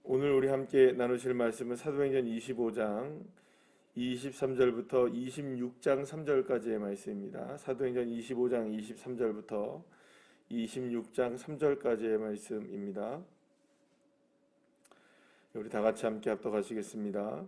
오늘 우리 함께 나누실 말씀은 사도행전 25장 23절부터 26장 3절까지의 말씀입니다. 사도행전 25장 23절부터 26장 3절까지의 말씀입니다. 우리 다 같이 함께 합독하시겠습니다.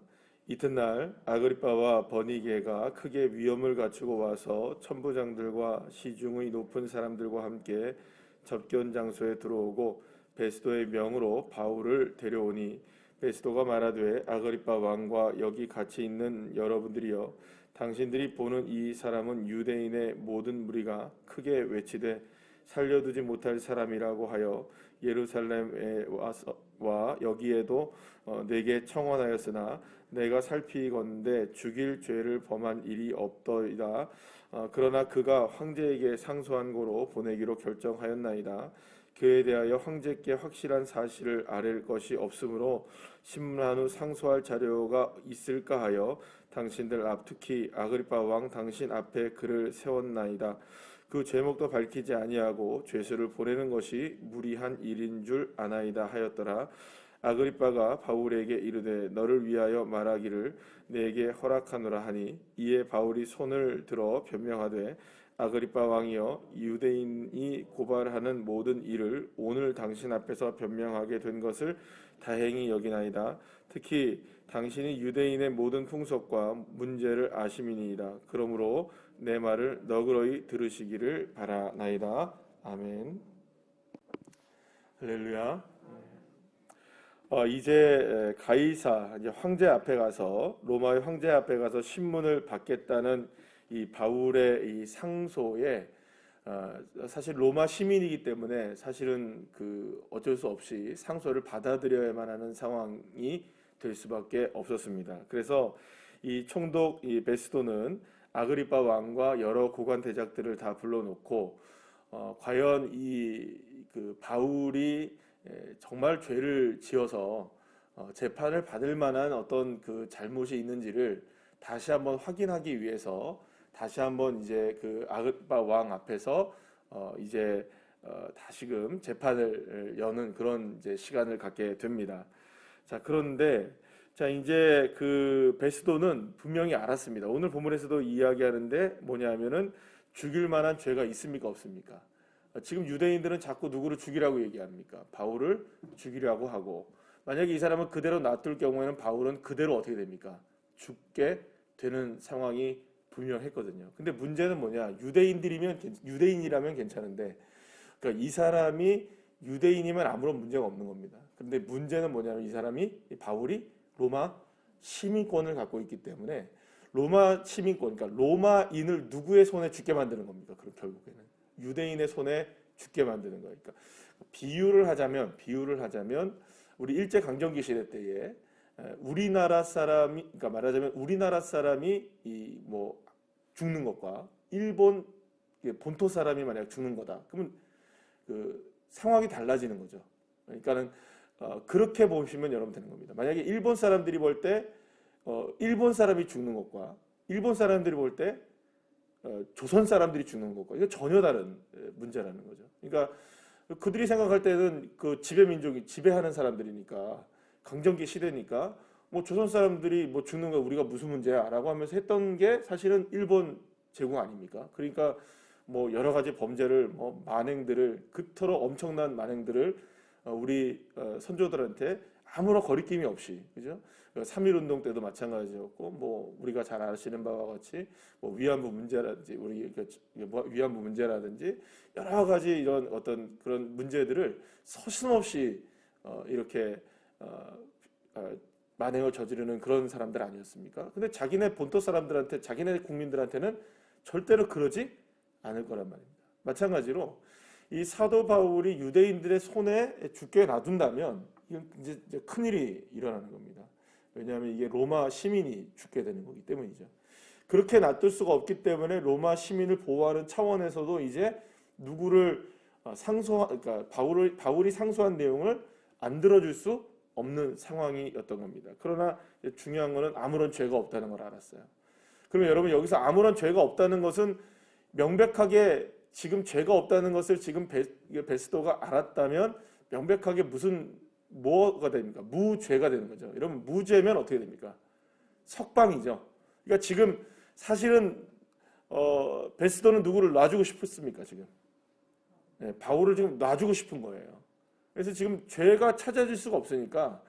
이튿날 아그리빠와 버니게가 크게 위엄을 갖추고 와서 천부장들과 시중의 높은 사람들과 함께 접견 장소에 들어오고 베스도의 명으로 바울을 데려오니 베스도가 말하되 아그리빠 왕과 여기 같이 있는 여러분들이여, 당신들이 보는 이 사람은 유대인의 모든 무리가 크게 외치되 살려두지 못할 사람이라고 하여 예루살렘에 와 여기에도 내게 청원하였으나 내가 살피건대 죽일 죄를 범한 일이 없더이다. 그러나 그가 황제에게 상소한 고로 보내기로 결정하였나이다. 그에 대하여 황제께 확실한 사실을 아랠 것이 없으므로 신문한 후 상소할 자료가 있을까 하여 당신들 앞, 특히 아그리빠 왕 당신 앞에 그를 세웠나이다. 그 제목도 밝히지 아니하고 죄수를 보내는 것이 무리한 일인 줄 아나이다 하였더라. 아그리빠가 바울에게 이르되 너를 위하여 말하기를 내게 허락하노라 하니, 이에 바울이 손을 들어 변명하되 아그리빠 왕이여, 유대인이 고발하는 모든 일을 오늘 당신 앞에서 변명하게 된 것을 다행히 여기나이다. 특히 당신이 유대인의 모든 풍속과 문제를 아심이니이다. 그러므로 내 말을 너그러이 들으시기를 바라나이다. 아멘. 할렐루야. 이제 가이사, 이제 황제 앞에 가서, 로마의 황제 앞에 가서 신문을 받겠다는 이 바울의 이 상소에, 사실 로마 시민이기 때문에 사실은 어쩔 수 없이 상소를 받아들여야만 하는 상황이 될 수밖에 없었습니다. 그래서 이 총독 이 베스도는 아그리빠 왕과 여러 고관 대작들을 다 불러놓고 과연 바울이 정말 죄를 지어서 재판을 받을 만한 어떤 잘못이 있는지를 다시 한번 확인하기 위해서 다시 한번 이제 아그리빠 왕 앞에서 이제 다시금 재판을 여는 그런 이제 시간을 갖게 됩니다. 자, 그런데 이제 베스도는 분명히 알았습니다. 오늘 본문에서도 이야기하는데 뭐냐면은 죽일 만한 죄가 있습니까 없습니까? 지금 유대인들은 자꾸 누구를 죽이라고 얘기합니까? 바울을 죽이려고 하고, 만약에 이 사람을 그대로 놔둘 경우에는 바울은 그대로 어떻게 됩니까? 죽게 되는 상황이 분명했거든요. 근데 문제는 뭐냐? 유대인이라면 괜찮은데, 그러니까 이 사람이 유대인이면 아무런 문제가 없는 겁니다. 그런데 문제는 뭐냐면 바울이 로마 시민권을 갖고 있기 때문에 로마 시민권, 그러니까 로마인을 누구의 손에 죽게 만드는 겁니까? 그럼 결국에는 유대인의 손에 죽게 만드는 거예요. 그러니까 비유를 하자면 우리 일제 강점기 시대 때에 우리나라 사람이, 그러니까 말하자면 우리나라 사람이 죽는 것과 일본 본토 사람이 만약 죽는 거다. 그러면 상황이 달라지는 거죠. 그러니까는 그렇게 보시면 여러분 되는 겁니다. 만약에 일본 사람들이 볼 때 일본 사람이 죽는 것과 일본 사람들이 볼 때 조선 사람들이 죽는 것과 이거 전혀 다른 문제라는 거죠. 그러니까 그들이 생각할 때는 지배 민족이 지배하는 사람들이니까, 강점기 시대니까 조선 사람들이 죽는 거 우리가 무슨 문제야라고 하면서 했던 게 사실은 일본 제국 아닙니까? 그러니까 여러 가지 범죄를 만행들을, 그토록 엄청난 만행들을 우리 선조들한테 아무런 거리낌이 없이, 그죠? 3.1운동 때도 마찬가지였고, 우리가 잘 아시는 바와 같이 위안부 문제라든지 위안부 문제라든지 여러 가지 이런 어떤 그런 문제들을 서슴없이 이렇게 만행을 저지르는 그런 사람들 아니었습니까? 근데 자기네 본토 사람들한테, 자기네 국민들한테는 절대로 그러지 않을 거란 말입니다. 마찬가지로 이 사도 바울이 유대인들의 손에 죽게 놔둔다면 이건 이제 큰일이 일어나는 겁니다. 왜냐하면 이게 로마 시민이 죽게 되는 거기 때문이죠. 그렇게 놔둘 수가 없기 때문에 로마 시민을 보호하는 차원에서도 이제 누구를 그러니까 바울이 상소한 내용을 안 들어줄 수 없는 상황이었던 겁니다. 그러나 중요한 거는 아무런 죄가 없다는 걸 알았어요. 그러면 여러분, 여기서 아무런 죄가 없다는 것은 명백하게 지금 죄가 없다는 것을 지금 베스도가 알았다면 명백하게 무슨 뭐가 됩니까? 무죄가 되는 거죠. 여러분 무죄면 어떻게 됩니까? 석방이죠. 그러니까 지금 사실은 베스도는 누구를 놔주고 싶었습니까? 지금 바울을 지금 놔주고 싶은 거예요. 그래서 지금 죄가 찾아질 수가 없으니까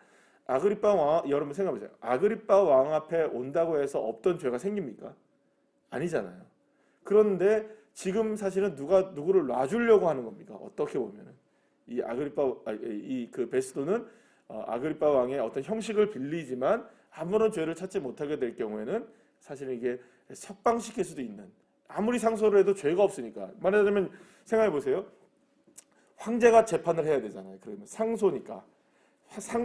아그리빠 왕, 여러분 생각해보세요. 아그리빠 왕 앞에 온다고 해서 없던 죄가 생깁니까? 아니잖아요. 그런데 지금 사실은 누구를 놔주려고 하는 겁니까? 어떻게 보면은 이 그 베스도는 아그리빠 왕의 어떤 형식을 빌리지만 아무런 죄를 찾지 못하게 될 경우에는 사실은 이게 석방시킬 수도 있는, 아무리 상소를 해도 죄가 없으니까. 말하자면 생각해 보세요. 황제가 재판을 해야 되잖아요. 그러면 상소니까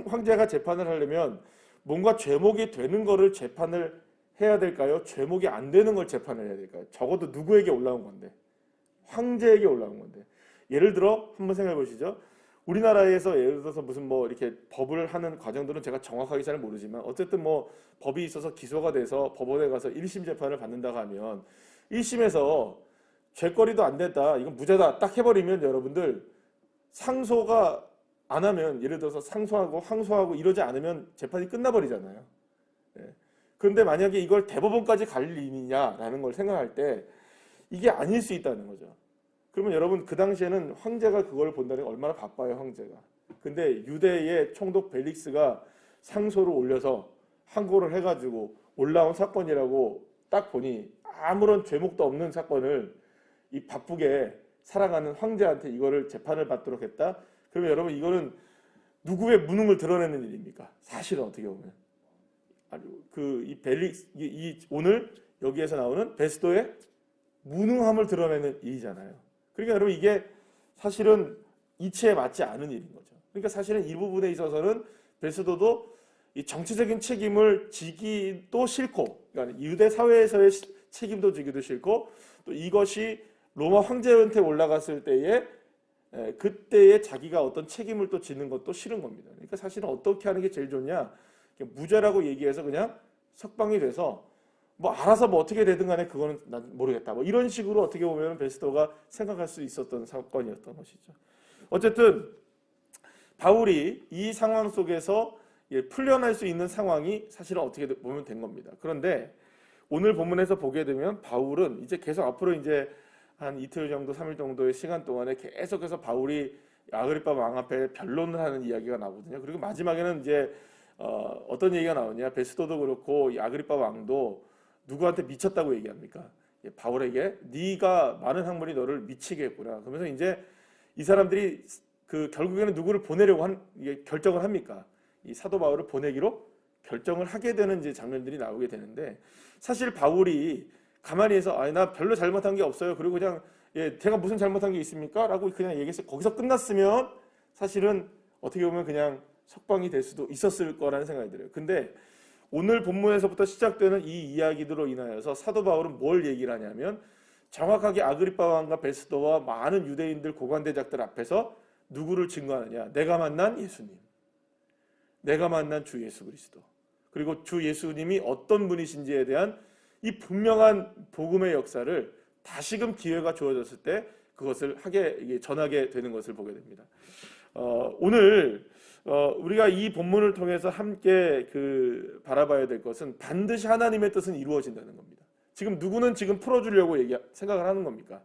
황제가 재판을 하려면 뭔가 죄목이 되는 거를 재판을 해야 될까요? 죄목이 안 되는 걸 재판을 해야 될까요? 적어도 누구에게 올라온 건데? 황제에게 올라온 건데. 예를 들어 한번 생각해 보시죠. 우리나라에서 예를 들어서 무슨 뭐 이렇게 법을 하는 과정들은 제가 정확하게 잘 모르지만 어쨌든 뭐 법이 있어서 기소가 돼서 법원에 가서 1심 재판을 받는다고 하면 1심에서 죄거리도 안 됐다, 이건 무죄다 딱 해버리면 여러분들 상소가 안 하면, 예를 들어서 상소하고 항소하고 이러지 않으면 재판이 끝나버리잖아요. 그런데 만약에 이걸 대법원까지 갈 일이냐라는 걸 생각할 때 이게 아닐 수 있다는 거죠. 그러면 여러분 그 당시에는 황제가 그걸 본다는 게 얼마나 바빠요, 황제가. 근데 유대의 총독 벨릭스가 상소를 올려서 항고를 해가지고 올라온 사건이라고 딱 보니 아무런 죄목도 없는 사건을 이 바쁘게 살아가는 황제한테 이거를 재판을 받도록 했다. 그러면 여러분 이거는 누구의 무능을 드러내는 일입니까? 사실은 어떻게 보면 이 벨릭스, 오늘 여기에서 나오는 베스도의 무능함을 드러내는 일이잖아요. 그러니까 여러분 이게 사실은 이치에 맞지 않은 일인 거죠. 그러니까 사실은 이 부분에 있어서는 베스도도 이 정치적인 책임을 지기도 싫고, 그러니까 유대 사회에서의 책임도 지기도 싫고, 또 이것이 로마 황제한테 올라갔을 때에 그때에 자기가 어떤 책임을 또 지는 것도 싫은 겁니다. 그러니까 사실은 어떻게 하는 게 제일 좋냐? 무죄라고 얘기해서 그냥 석방이 돼서 뭐 알아서 뭐 어떻게 되든 간에 그거는 난 모르겠다, 뭐 이런 식으로 어떻게 보면 베스도가 생각할 수 있었던 사건이었던 것이죠. 어쨌든 바울이 이 상황 속에서 풀려날 수 있는 상황이 사실은 어떻게 보면 된 겁니다. 그런데 오늘 본문에서 보게 되면 바울은 이제 계속 앞으로 이제 한 이틀 정도, 3일 정도의 시간 동안에 계속해서 바울이 아그리빠 왕 앞에 변론을 하는 이야기가 나오거든요. 그리고 마지막에는 이제 어떤 얘기가 나오냐? 베스도도 그렇고 이 아그리빠 왕도 누구한테 미쳤다고 얘기합니까? 바울에게 네가 많은 학문이 너를 미치게 했구나. 그러면서 이제 이 사람들이 그 결국에는 누구를 보내려고 결정을 합니까? 이 사도 바울을 보내기로 결정을 하게 되는 이제 장면들이 나오게 되는데, 사실 바울이 가만히 해서 나 별로 잘못한 게 없어요. 그리고 그냥 제가 무슨 잘못한 게 있습니까? 라고 그냥 얘기해서 거기서 끝났으면 사실은 어떻게 보면 그냥 석방이 될 수도 있었을 거라는 생각이 들어요. 근데 오늘 본문에서부터 시작되는 이 이야기들로 인하여서 사도 바울은 뭘 얘기를 하냐면 정확하게 아그리빠 왕과 베스도와 많은 유대인들 고관대작들 앞에서 누구를 증거하느냐? 내가 만난 예수님, 내가 만난 주 예수 그리스도, 그리고 주 예수님이 어떤 분이신지에 대한 이 분명한 복음의 역사를 다시금 기회가 주어졌을 때 그것을 전하게 되는 것을 보게 됩니다. 오늘 우리가 이 본문을 통해서 함께 바라봐야 될 것은 반드시 하나님의 뜻은 이루어진다는 겁니다. 지금 누구는 지금 풀어주려고 생각을 하는 겁니까?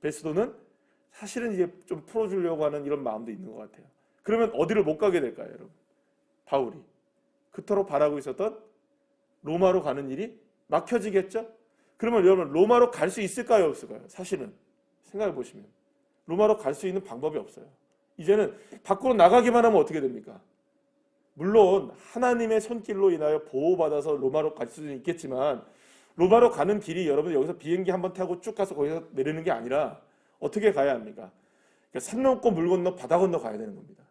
베스도는 사실은 이제 좀 풀어주려고 하는 이런 마음도 있는 것 같아요. 그러면 어디를 못 가게 될까요, 여러분? 바울이 그토록 바라고 있었던 로마로 가는 일이 막혀지겠죠? 그러면 여러분 로마로 갈 수 있을까요, 없을까요? 사실은 생각해 보시면 로마로 갈 수 있는 방법이 없어요. 이제는 밖으로 나가기만 하면 어떻게 됩니까? 물론 하나님의 손길로 인하여 보호받아서 로마로 갈 수는 있겠지만 로마로 가는 길이 여러분 여기서 비행기 한번 타고 쭉 가서 거기서 내리는 게 아니라 어떻게 가야 합니까? 그러니까 산 넘고 물 건너 바다 건너 가야 되는 겁니다.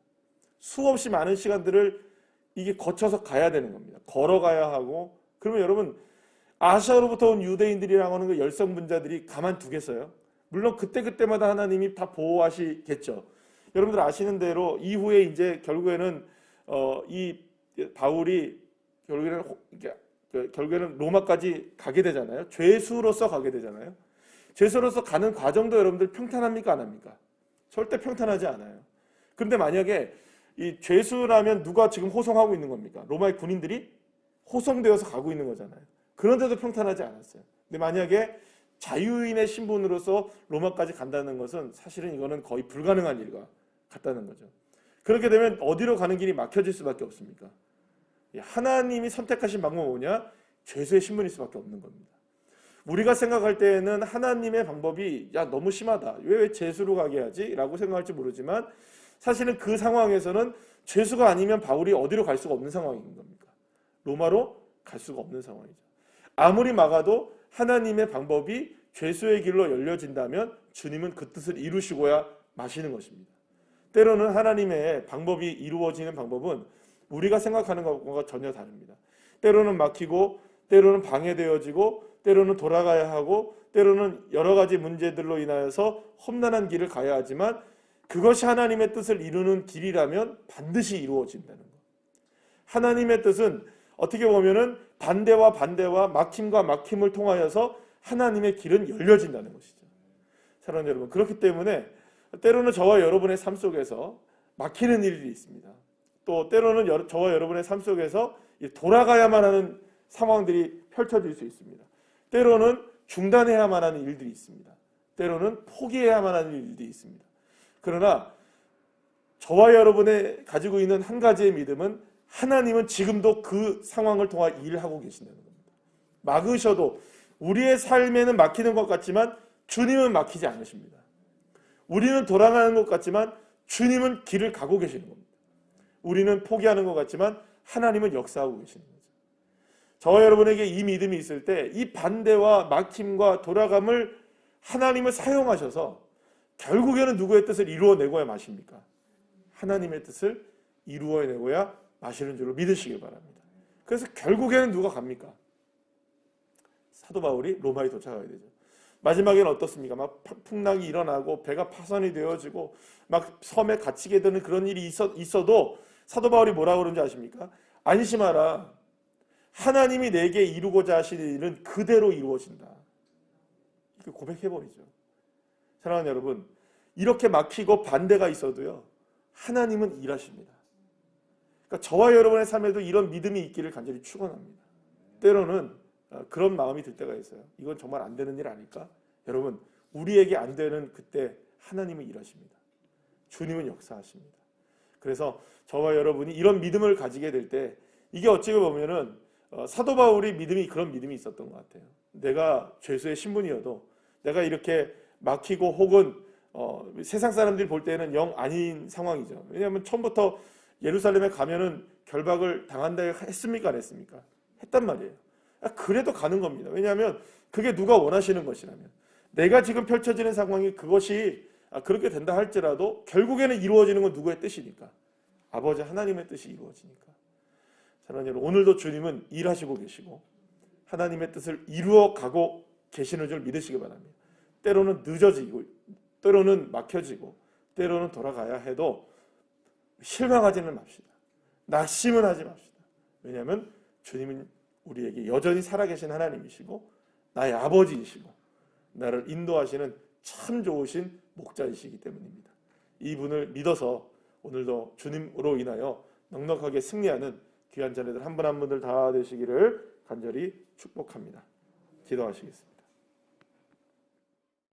수없이 많은 시간들을 이게 거쳐서 가야 되는 겁니다. 걸어가야 하고. 그러면 여러분 아시아로부터 온 유대인들이라고 하는 그 열성분자들이 가만두겠어요? 물론 그때마다 하나님이 다 보호하시겠죠. 여러분들 아시는 대로 이후에 이제 결국에는 이 바울이 결국에는 로마까지 가게 되잖아요. 죄수로서 가게 되잖아요. 죄수로서 가는 과정도 여러분들 평탄합니까, 안 합니까? 절대 평탄하지 않아요. 그런데 만약에 이 죄수라면 누가 지금 호송하고 있는 겁니까? 로마의 군인들이 호송되어서 가고 있는 거잖아요. 그런데도 평탄하지 않았어요. 근데 만약에 자유인의 신분으로서 로마까지 간다는 것은 사실은 이거는 거의 불가능한 일과 같다는 거죠. 그렇게 되면 어디로 가는 길이 막혀질 수밖에 없습니까? 하나님이 선택하신 방법은 뭐냐? 죄수의 신분일 수밖에 없는 겁니다. 우리가 생각할 때에는 하나님의 방법이 야 너무 심하다. 왜 죄수로 가게 하지? 라고 생각할지 모르지만 사실은 그 상황에서는 죄수가 아니면 바울이 어디로 갈 수가 없는 상황인 겁니까? 로마로 갈 수가 없는 상황이죠. 아무리 막아도 하나님의 방법이 죄수의 길로 열려진다면 주님은 그 뜻을 이루시고야 마시는 것입니다. 때로는 하나님의 방법이 이루어지는 방법은 우리가 생각하는 것과 전혀 다릅니다. 때로는 막히고 때로는 방해되어지고 때로는 돌아가야 하고 때로는 여러 가지 문제들로 인하여서 험난한 길을 가야 하지만 그것이 하나님의 뜻을 이루는 길이라면 반드시 이루어진다는 것. 하나님의 뜻은 어떻게 보면은 반대와 반대와 막힘과 막힘을 통하여서 하나님의 길은 열려진다는 것이죠. 사랑하는 여러분, 그렇기 때문에 때로는 저와 여러분의 삶 속에서 막히는 일이 있습니다. 또 때로는 저와 여러분의 삶 속에서 돌아가야만 하는 상황들이 펼쳐질 수 있습니다. 때로는 중단해야만 하는 일들이 있습니다. 때로는 포기해야만 하는 일들이 있습니다. 그러나 저와 여러분의 가지고 있는 한 가지의 믿음은 하나님은 지금도 그 상황을 통해 일하고 계신다는 겁니다. 막으셔도 우리의 삶에는 막히는 것 같지만 주님은 막히지 않으십니다. 우리는 돌아가는 것 같지만 주님은 길을 가고 계시는 겁니다. 우리는 포기하는 것 같지만 하나님은 역사하고 계시는 거죠. 저와 여러분에게 이 믿음이 있을 때 이 반대와 막힘과 돌아감을 하나님을 사용하셔서 결국에는 누구의 뜻을 이루어내고야 마십니까? 하나님의 뜻을 이루어내고야 마시는 줄로 믿으시길 바랍니다. 그래서 결국에는 누가 갑니까? 사도 바울이 로마에 도착하게 되죠. 마지막에는 어떻습니까? 막 풍랑이 일어나고 배가 파손이 되어지고 막 섬에 갇히게 되는 그런 일이 있어도 사도 바울이 뭐라고 그러는지 아십니까? 안심하라. 하나님이 내게 이루고자 하시는 일은 그대로 이루어진다. 이렇게 고백해버리죠. 사랑하는 여러분, 이렇게 막히고 반대가 있어도요, 하나님은 일하십니다. 그러니까 저와 여러분의 삶에도 이런 믿음이 있기를 간절히 축원합니다. 때로는 그런 마음이 들 때가 있어요. 이건 정말 안 되는 일 아닐까? 여러분, 우리에게 안 되는 그때 하나님은 일하십니다. 주님은 역사하십니다. 그래서 저와 여러분이 이런 믿음을 가지게 될 때 이게 어찌 보면은 사도 바울이 믿음이 그런 믿음이 있었던 것 같아요. 내가 죄수의 신분이어도 내가 이렇게 막히고 혹은 세상 사람들이 볼 때는 영 아닌 상황이죠. 왜냐하면 처음부터 예루살렘에 가면은 결박을 당한다 했습니까? 안 했습니까? 했단 말이에요. 그래도 가는 겁니다. 왜냐하면 그게 누가 원하시는 것이라면 내가 지금 펼쳐지는 상황이 그것이 그렇게 된다 할지라도 결국에는 이루어지는 건 누구의 뜻이니까? 아버지 하나님의 뜻이 이루어지니까. 사랑하는 여러분, 오늘도 주님은 일하시고 계시고 하나님의 뜻을 이루어가고 계시는 줄 믿으시기 바랍니다. 때로는 늦어지고 때로는 막혀지고 때로는 돌아가야 해도 실망하지는 맙시다. 낙심은 하지 맙시다. 왜냐하면 주님은 우리에게 여전히 살아계신 하나님이시고 나의 아버지이시고 나를 인도하시는 참 좋으신 목자이시기 때문입니다. 이분을 믿어서 오늘도 주님으로 인하여 넉넉하게 승리하는 귀한 자녀들 한 분 한 분들 다 되시기를 간절히 축복합니다. 기도하시겠습니다.